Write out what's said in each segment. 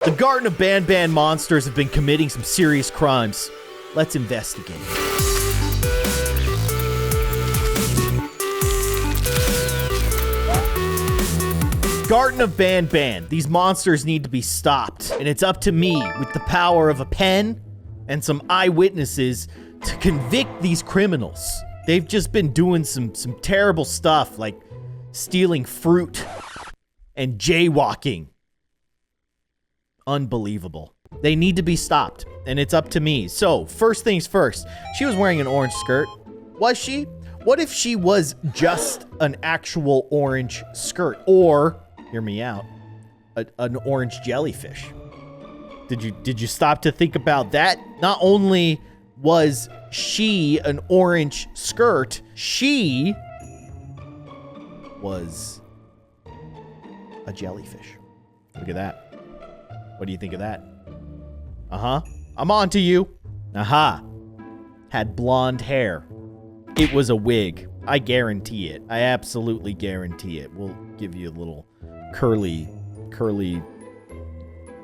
The Garten of BanBan monsters have been committing some serious crimes. Let's investigate. Garten of BanBan. These monsters need to be stopped. And it's up to me, with the power of a pen and some eyewitnesses, to convict these criminals. They've just been doing some terrible stuff, like stealing fruit and jaywalking. Unbelievable. They need to be stopped, and it's up to me. So, first things first, she was wearing an orange skirt. Was she? What if she was just an actual orange skirt? Or, hear me out, an orange jellyfish? Did you stop to think about that? Not only was she an orange skirt, she was a jellyfish. Look at that. What do you think of that? Uh-huh. I'm on to you. Aha. Had blonde hair. It was a wig. I guarantee it. I absolutely guarantee it. We'll give you a little curly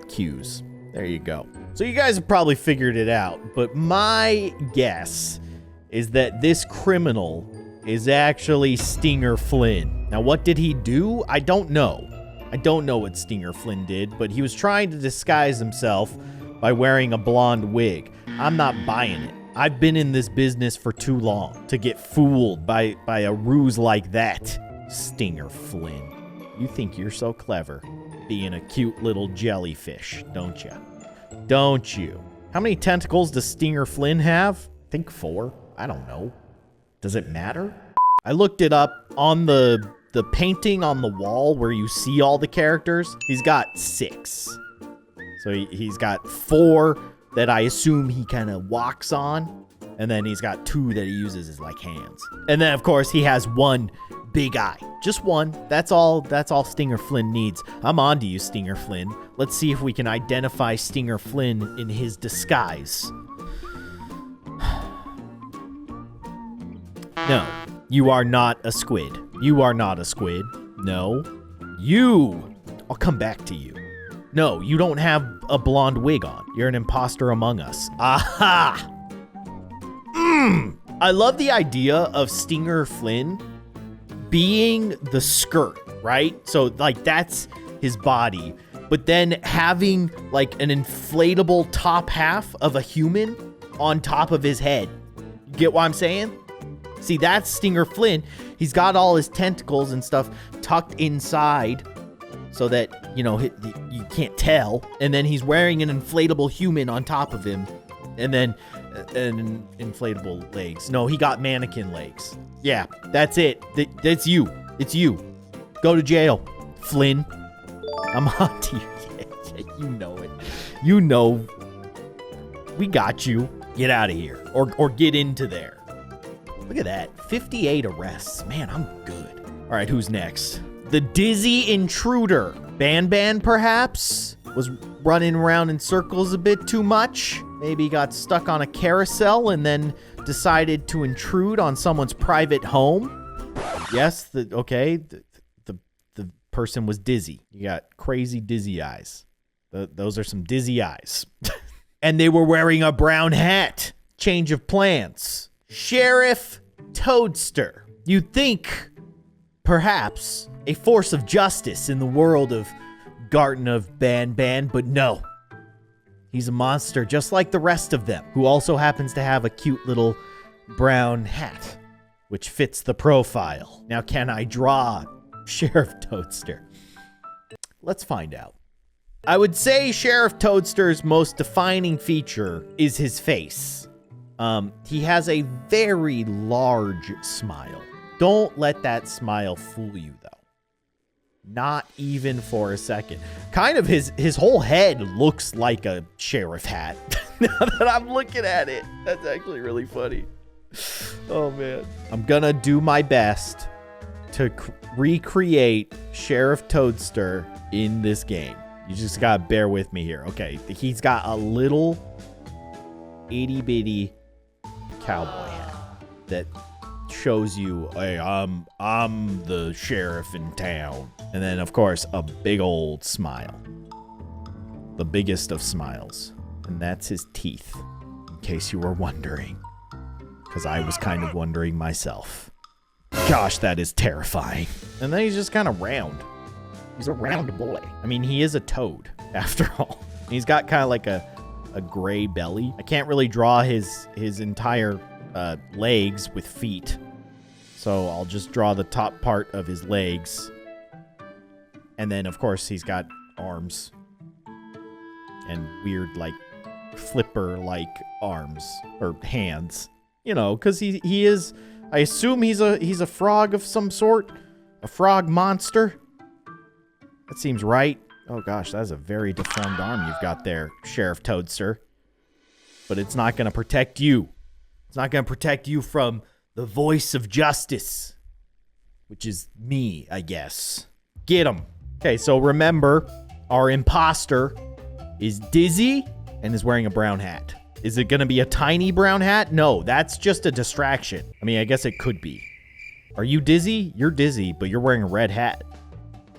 cues. There you go. So you guys have probably figured it out, but my guess is that this criminal is actually Stinger Flynn. Now, what did he do? I don't know. I don't know what Stinger Flynn did, but he was trying to disguise himself by wearing a blonde wig. I'm not buying it. I've been in this business for too long to get fooled by a ruse like that. Stinger Flynn. You think you're so clever, being a cute little jellyfish, don't you? Don't you? How many tentacles does Stinger Flynn have? I think 4. I don't know. Does it matter? I looked it up on the painting on the wall where you see all the characters. He's got 6. So he's got 4 that I assume he kind of walks on. And then he's got 2 that he uses as like hands. And then of course he has 1 big eye. Just 1. That's all Stinger Flynn needs. I'm on to you, Stinger Flynn. Let's see if we can identify Stinger Flynn in his disguise. No, you are not a squid. You are not a squid. No. I'll come back to you. No, you don't have a blonde wig on. You're an imposter among us. Aha! I love the idea of Stinger Flynn being the skirt, right? So, like, that's his body. But then having, like, an inflatable top half of a human on top of his head. You get what I'm saying? See, that's Stinger Flynn. He's got all his tentacles and stuff tucked inside so that, you know, you can't tell. And then he's wearing an inflatable human on top of him. And then an inflatable legs. No, he got mannequin legs. Yeah, that's it. That's you. It's you. Go to jail, Flynn. I'm on to you. Yeah, you know it. You know. We got you. Get out of here. Or get into there. Look at that. 58 arrests. Man, I'm good. All right, who's next? The dizzy intruder. BanBan, perhaps? Was running around in circles a bit too much. Maybe got stuck on a carousel and then decided to intrude on someone's private home. Yes, the person was dizzy. You got crazy dizzy eyes. Those are some dizzy eyes. And they were wearing a brown hat. Change of plans. Sheriff Toadster. You'd think, perhaps, a force of justice in the world of Garten of BanBan, but no. He's a monster just like the rest of them, who also happens to have a cute little brown hat, which fits the profile. Now, can I draw Sheriff Toadster? Let's find out. I would say Sheriff Toadster's most defining feature is his face. He has a very large smile. Don't let that smile fool you, though. Not even for a second. Kind of his whole head looks like a sheriff hat. Now that I'm looking at it, that's actually really funny. Oh, man. I'm gonna do my best to recreate Sheriff Toadster in this game. You just gotta bear with me here. Okay, he's got a little itty-bitty cowboy hat that shows you, hey, I'm the sheriff in town. And then, of course, a big old smile. the biggest of smiles. And that's his teeth, in case you were wondering. Because I was kind of wondering myself. Gosh, that is terrifying. And then he's just kind of round. He's a round boy. I mean, he is a toad, after all. He's got kind of like a gray belly. I can't really draw his entire legs with feet. So I'll just draw the top part of his legs. And then, of course, he's got arms. And weird, like, flipper-like arms. Or hands. You know, because he is... I assume he's a frog of some sort. A frog monster. That seems right. Oh gosh, that is a very deformed arm you've got there, Sheriff Toadster. But it's not going to protect you. It's not going to protect you from the voice of justice. Which is me, I guess. Get him. Okay, so remember, our imposter is dizzy and is wearing a brown hat. Is it going to be a tiny brown hat? No, that's just a distraction. I mean, I guess it could be. Are you dizzy? You're dizzy, but you're wearing a red hat.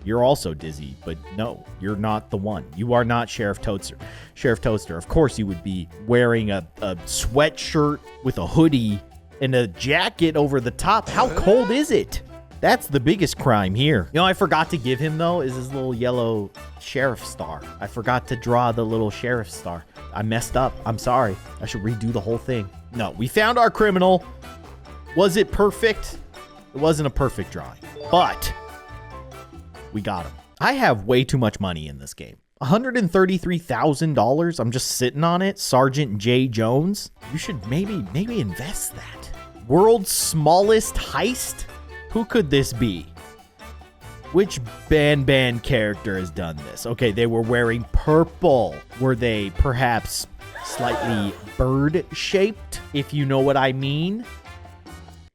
You're also dizzy, but no, you're not the one. You are not Sheriff Toadster. Sheriff Toadster, of course you would be wearing a sweatshirt with a hoodie and a jacket over the top. How cold is it? That's the biggest crime here. You know, I forgot to give him, though, is his little yellow sheriff star. I forgot to draw the little sheriff star. I messed up. I'm sorry. I should redo the whole thing. No, we found our criminal. Was it perfect? It wasn't a perfect drawing, but we got him. I have way too much money in this game. $133,000. I'm just sitting on it. Sergeant J. Jones. You should maybe invest that. World's smallest heist? Who could this be? Which BanBan character has done this? Okay, they were wearing purple. Were they perhaps slightly bird-shaped, if you know what I mean?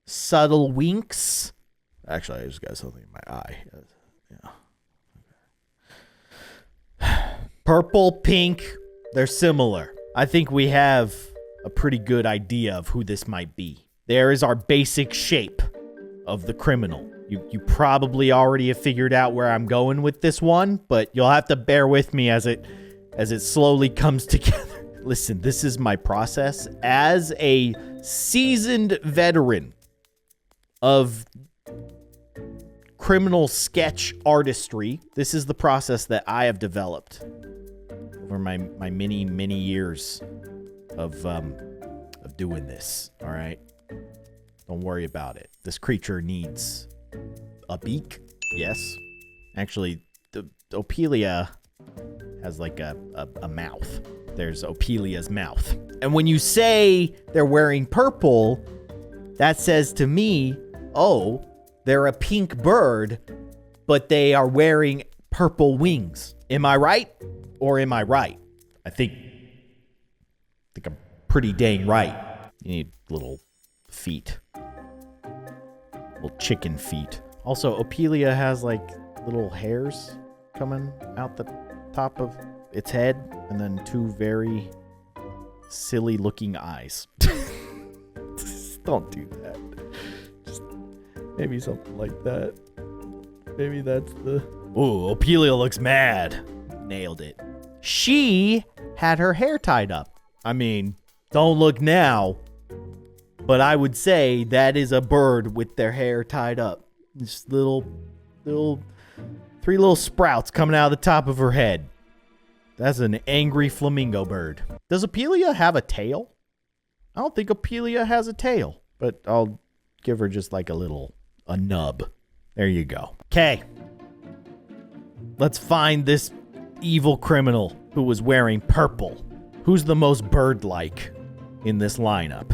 Subtle winks. Actually, I just got something in my eye. Yeah. Purple, pink, they're similar. I think we have a pretty good idea of who this might be. There is our basic shape of the criminal. You probably already have figured out where I'm going with this one, but you'll have to bear with me as it slowly comes together. Listen, this is my process as a seasoned veteran of criminal sketch artistry. This is the process that I have developed over my many years of doing this. All right. Don't worry about it. This creature needs a beak. Yes. Actually, the Ophelia has like a mouth. There's Ophelia's mouth. And when you say they're wearing purple, that says to me, oh, they're a pink bird, but they are wearing purple wings. Am I right? Or am I right? I think I'm pretty dang right. You need little feet. Little chicken feet. Also, Ophelia has like little hairs coming out the top of its head and then two very silly looking eyes. Don't do that. Just maybe something like that. Maybe that's the... Ooh, Ophelia looks mad. Nailed it. She had her hair tied up. I mean, don't look now, but I would say that is a bird with their hair tied up. Just three little sprouts coming out of the top of her head. That's an angry flamingo bird. Does Ophelia have a tail? I don't think Ophelia has a tail, but I'll give her just like a nub. There you go. Okay. Let's find this evil criminal who was wearing purple. Who's the most bird-like in this lineup?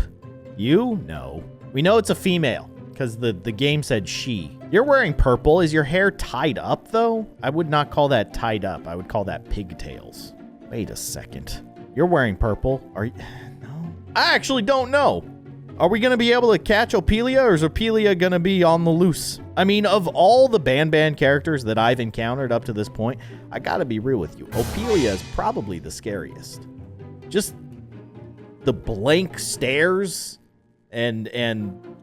You? No. We know it's a female because the game said she. You're wearing purple. Is your hair tied up, though? I would not call that tied up. I would call that pigtails. Wait a second. You're wearing purple. Are you? No. I actually don't know. Are we going to be able to catch Ophelia, or is Ophelia going to be on the loose? I mean, of all the BanBan characters that I've encountered up to this point, I got to be real with you. Ophelia is probably the scariest. Just the blank stares and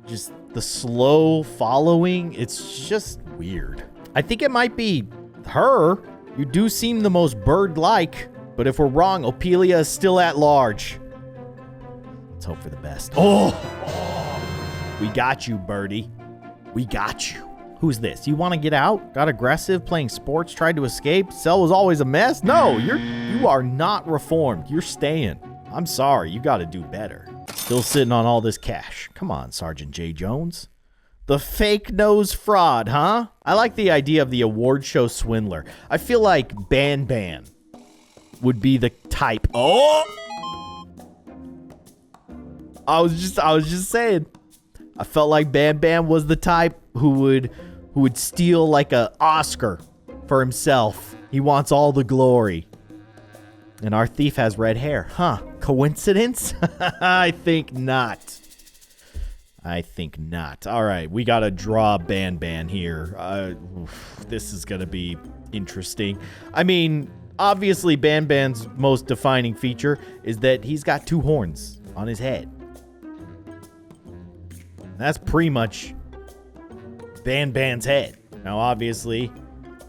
just the slow following. It's just weird. I think it might be her. You do seem the most bird-like. But if we're wrong, Ophelia is still at large. Let's hope for the best. Oh! We got you, Birdie. We got you. Who's this? You want to get out? Got aggressive, playing sports, tried to escape? Cell was always a mess? No, you are not reformed. You're staying. I'm sorry. You got to do better. Still sitting on all this cash. Come on, Sergeant J. Jones. The fake nose fraud, huh? I like the idea of the award show swindler. I feel like BanBan would be the type. Oh! I was just saying. I felt like BanBan was the type who would steal like a Oscar for himself. He wants all the glory. And our thief has red hair. Huh? Coincidence? I think not. I think not. All right, we got to draw BanBan here. This is going to be interesting. I mean, obviously BanBan's most defining feature is that he's got 2 horns on his head. That's pretty much BanBan's head. Now, obviously,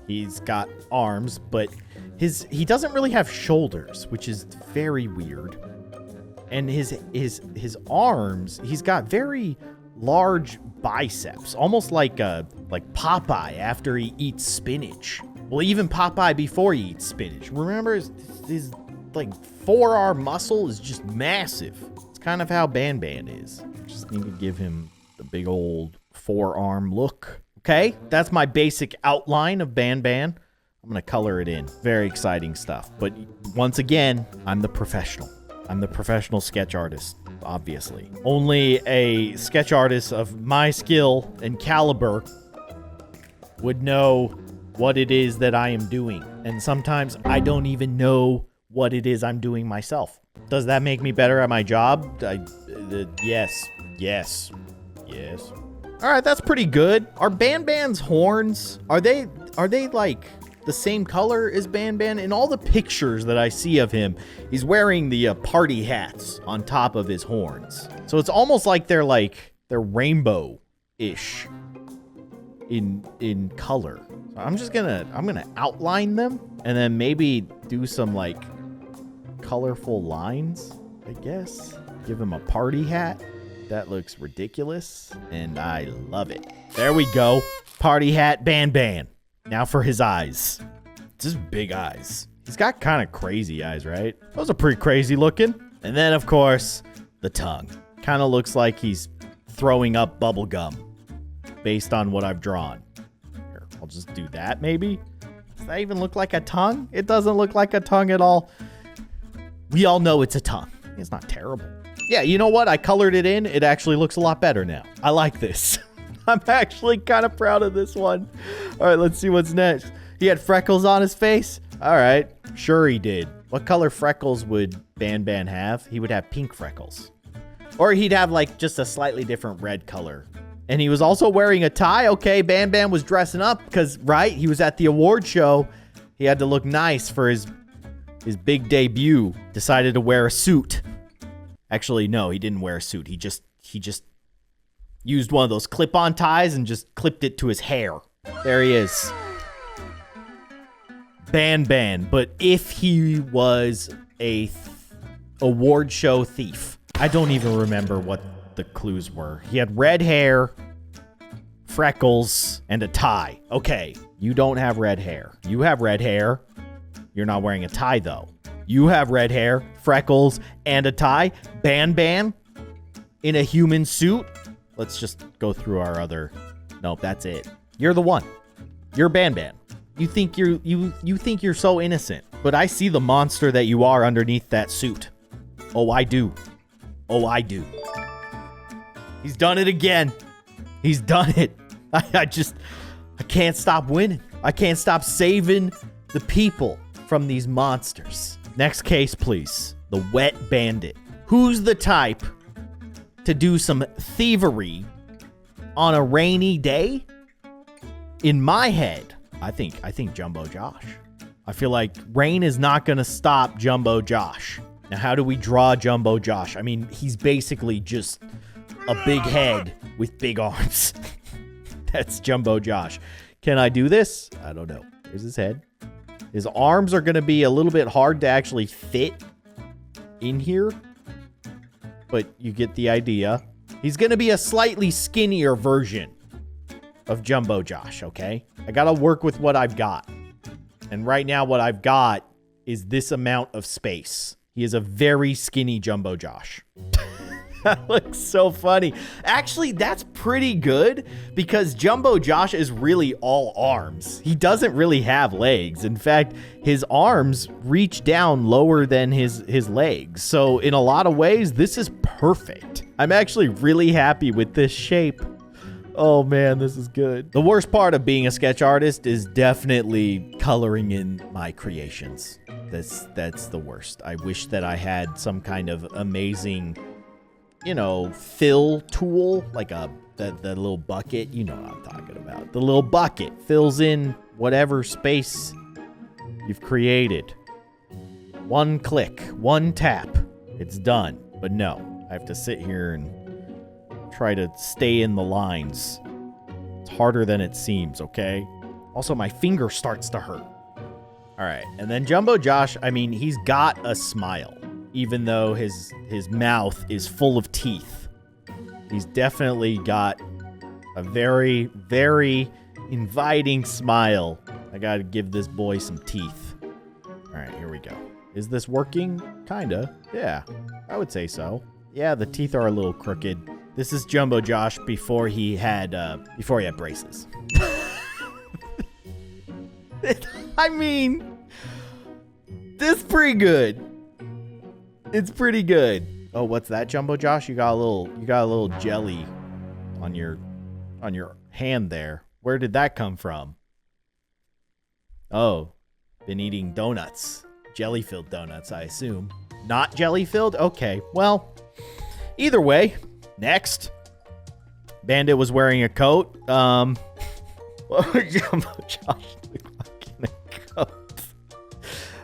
he's got arms, but he doesn't really have shoulders, which is very weird. And his arms, he's got very large biceps, almost like Popeye after he eats spinach. Well, even Popeye before he eats spinach. Remember, his like forearm muscle is just massive. It's kind of how BanBan is. Just need to give him the big old forearm look. Okay, that's my basic outline of BanBan. I'm going to color it in. Very exciting stuff. But once again, I'm the professional. I'm the professional sketch artist, obviously. Only a sketch artist of my skill and caliber would know what it is that I am doing. And sometimes I don't even know what it is I'm doing myself. Does that make me better at my job? Yes. All right, that's pretty good. Are BanBan's horns, are they like the same color as BanBan? In all the pictures that I see of him, he's wearing the party hats on top of his horns. So it's almost like they're rainbow-ish in color. So I'm gonna outline them and then maybe do some like colorful lines, I guess. Give him a party hat. That looks ridiculous, and I love it. There we go. Party hat BanBan. Now for his eyes. Just big eyes. He's got kind of crazy eyes, right? Those are pretty crazy looking. And then, of course, the tongue. Kind of looks like he's throwing up bubble gum based on what I've drawn. Here, I'll just do that, maybe. Does that even look like a tongue? It doesn't look like a tongue at all. We all know it's a tongue. It's not terrible. Yeah, you know what? I colored it in. It actually looks a lot better now. I like this. I'm actually kind of proud of this one. All right, let's see what's next. He had freckles on his face? All right, sure he did. What color freckles would BanBan have? He would have pink freckles. Or he'd have like just a slightly different red color. And he was also wearing a tie. Okay, BanBan was dressing up because, right, he was at the award show. He had to look nice for his big debut. Decided to wear a suit. Actually, no, he didn't wear a suit. He just used one of those clip-on ties and just clipped it to his hair. There he is. BanBan, but if he was a award show thief. I don't even remember what the clues were. He had red hair, freckles, and a tie. Okay, you don't have red hair. You have red hair. You're not wearing a tie, though. You have red hair, freckles, and a tie. BanBan in a human suit. Let's just go through our other. Nope, that's it. You're the one. You're BanBan. You think you're so innocent, but I see the monster that you are underneath that suit. Oh, I do. Oh, I do. He's done it again. He's done it. I can't stop winning. I can't stop saving the people from these monsters. Next case, please. The wet bandit. Who's the type to do some thievery on a rainy day? In my head, I think Jumbo Josh. I feel like rain is not going to stop Jumbo Josh. Now, how do we draw Jumbo Josh? I mean, he's basically just a big head with big arms. That's Jumbo Josh. Can I do this? I don't know. Here's his head. His arms are going to be a little bit hard to actually fit in here, but you get the idea. He's going to be a slightly skinnier version of Jumbo Josh, okay? I got to work with what I've got. And right now what I've got is this amount of space. He is a very skinny Jumbo Josh. That looks so funny. Actually, that's pretty good because Jumbo Josh is really all arms. He doesn't really have legs. In fact, his arms reach down lower than his legs. So in a lot of ways, this is perfect. I'm actually really happy with this shape. Oh man, this is good. The worst part of being a sketch artist is definitely coloring in my creations. That's the worst. I wish that I had some kind of amazing, you know, fill tool, like the little bucket. You know what I'm talking about. The little bucket fills in whatever space you've created. One click, one tap, it's done. But no, I have to sit here and try to stay in the lines. It's harder than it seems, okay? Also, my finger starts to hurt. All right, and then Jumbo Josh, I mean, he's got a smile, even though his mouth is full of teeth. He's definitely got a very, very inviting smile. I gotta give this boy some teeth. All right, here we go. Is this working? Kinda. Yeah, I would say so. Yeah, the teeth are a little crooked. This is Jumbo Josh before he had braces. I mean, this is pretty good. It's pretty good. Oh, what's that, Jumbo Josh? You got a little jelly on your hand there. Where did that come from? Oh, been eating donuts. Jelly-filled donuts, I assume. Not jelly-filled? Okay, well, either way. Next, Bandit was wearing a coat. What would Jumbo Josh look like in a coat?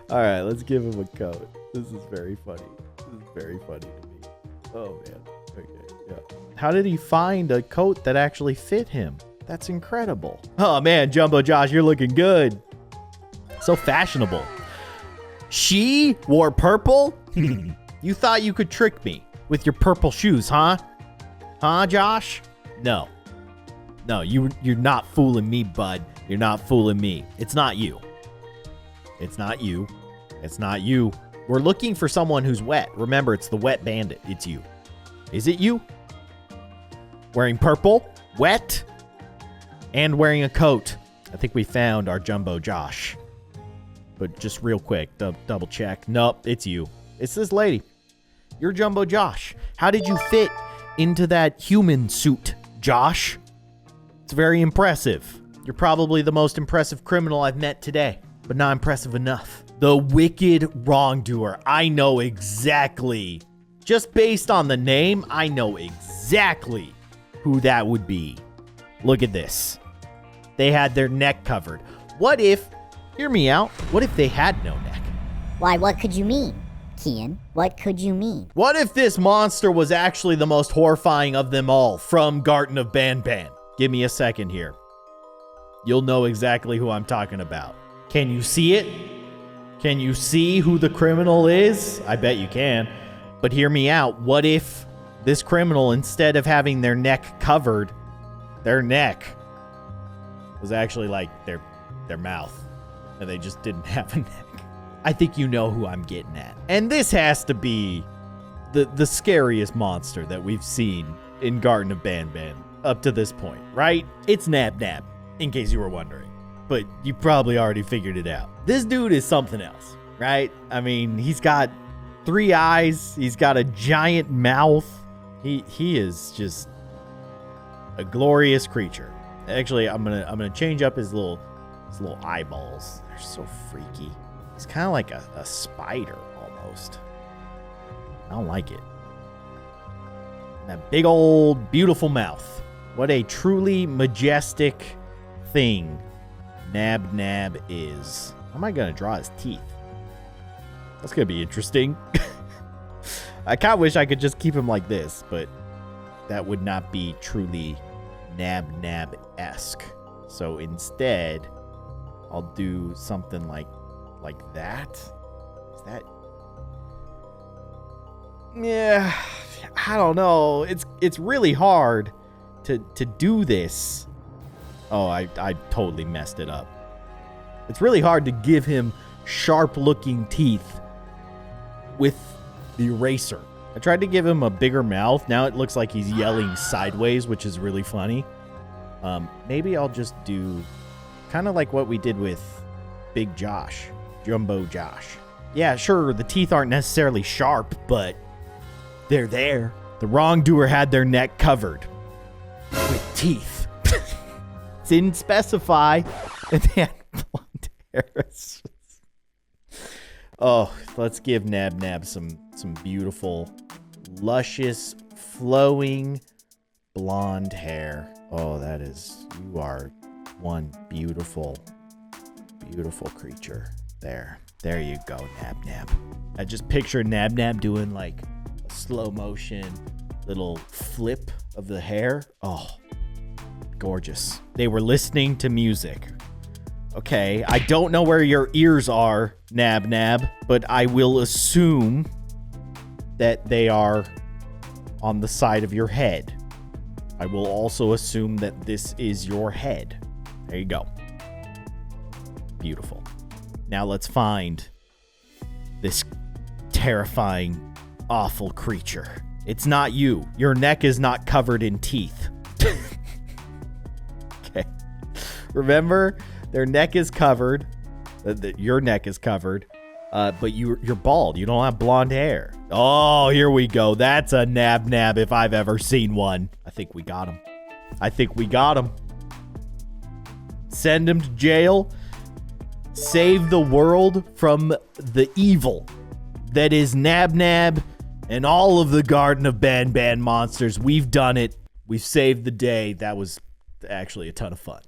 All right, let's give him a coat. This is very funny. This is very funny to me. Oh man. Okay, yeah. How did he find a coat that actually fit him? That's incredible. Oh man, Jumbo Josh, you're looking good. So fashionable. She wore purple? You thought you could trick me with your purple shoes, huh? Huh, Josh? No. No, you're not fooling me, bud. You're not fooling me. It's not you. It's not you. It's not you. We're looking for someone who's wet. Remember, it's the wet bandit. It's you. Is it you? Wearing purple, wet, and wearing a coat. I think we found our Jumbo Josh. But just real quick, double check. Nope, it's you. It's this lady. You're Jumbo Josh. How did you fit into that human suit, Josh? It's very impressive. You're probably the most impressive criminal I've met today, but not impressive enough. The wicked wrongdoer. I know exactly. Just based on the name, I know exactly who that would be. Look at this. They had their neck covered. What if, hear me out, what if they had no neck? Why, what could you mean? Keyin, what could you mean? What if this monster was actually the most horrifying of them all from Garten of BanBan? Give me a second here. You'll know exactly who I'm talking about. Can you see it? Can you see who the criminal is? I bet you can. But hear me out. What if this criminal, instead of having their neck covered, their neck was actually like their mouth, and they just didn't have a neck? I think you know who I'm getting at. And this has to be the scariest monster that we've seen in Garten of BanBan up to this point, right? It's Nab Nab, in case you were wondering. But you probably already figured it out. This dude is something else, right? I mean, he's got 3 eyes. He's got a giant mouth. He is just a glorious creature. Actually, I'm gonna change up his little eyeballs. They're so freaky. It's kind of like a spider almost. I don't like it. And that big old beautiful mouth. What a truly majestic thing Nab Nab is. How am I gonna draw his teeth? That's gonna be interesting. I kind of wish I could just keep him like this, but that would not be truly Nab Nab-esque. So instead, I'll do something like like that? Is that... Yeah, I don't know. It's really hard to do this. Oh, I totally messed it up. It's really hard to give him sharp-looking teeth with the eraser. I tried to give him a bigger mouth. Now it looks like he's yelling sideways, which is really funny. Maybe I'll just do kind of like what we did with Big Josh, Jumbo Josh. Yeah, sure, the teeth aren't necessarily sharp, but they're there. The wrongdoer had their neck covered with teeth. Didn't specify. And they had blonde hair. Oh, let's give Nab Nab some beautiful, luscious, flowing blonde hair. Oh, you are one beautiful, beautiful creature. There you go, Nab Nab. I just picture Nab Nab doing like a slow motion little flip of the hair. Oh, gorgeous. They were listening to music. Okay, I don't know where your ears are, Nab Nab, but I will assume that they are on the side of your head. I will also assume that this is your head. There you go. Beautiful. Now let's find this terrifying, awful creature. It's not you. Your neck is not covered in teeth. Okay. Remember, their neck is covered. Your neck is covered. But you're bald. You don't have blonde hair. Oh, here we go. That's a Nab Nab if I've ever seen one. I think we got him. Send him to jail. Save the world from the evil that is Nab Nab and all of the Garten of BanBan monsters. We've done it. We've saved the day. That was actually a ton of fun.